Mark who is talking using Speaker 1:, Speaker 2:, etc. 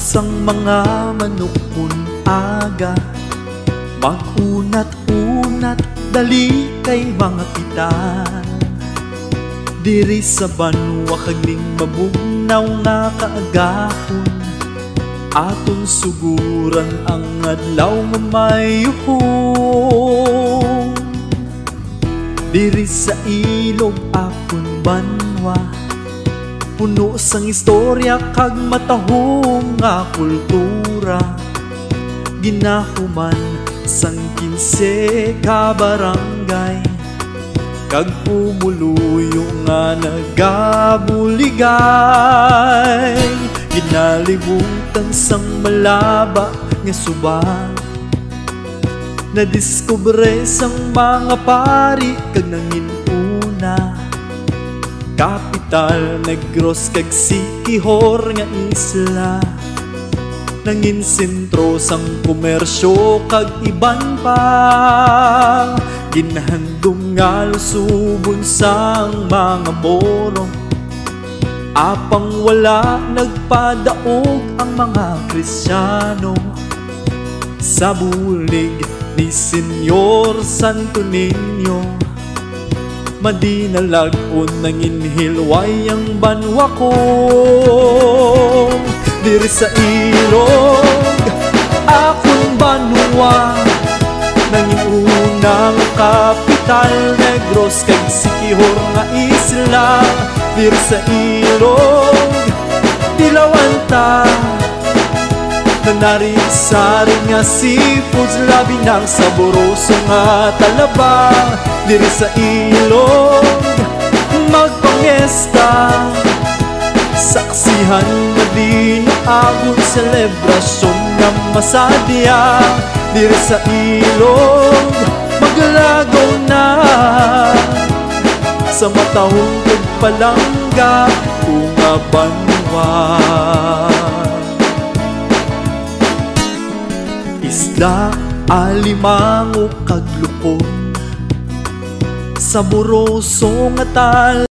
Speaker 1: sang mga manok kun aga, magunat-unat dali kay mga pitan. Diri sa banwa kagning mabugnaw nga kaagahon, aton suguran ang adlaw nga mayuhon. Diri sa ilog akon banwa, puno sang istorya kag matahong nga kultura. Ginahuman sang 15 ka barangay, kag pumuluyo nga nagabuligay. Ginalibutan sang malaba nga subang, nadiskubre sang mga pari kag nanginuna. Kapital Negros kag Siquijor nga isla, nangin sentro sang komersyo kag iban pa. Ginhandom nga lusubon sang mga Moro, apang wala nagpadaog ang mga Kristiyano. Sa bulig ni Senyor Santo Niño, madinalag-on nangin hilway ang banwa ko. Diri sa ilog akong banwa, nangin unang kapital Negros kag Siquijor nga isla. Diri sa ilog dilawan ta, nanari-sari nga seafoods, labi ng saboroso nga talaba. Diri sa ilog magpangesta, saksihan na din agon selebrasyon nga masadya. Diri sa ilog maglagaw na, sa matahong pagpalangga kunga banwa. Isda, alimango kag lupon, saboroso nga tal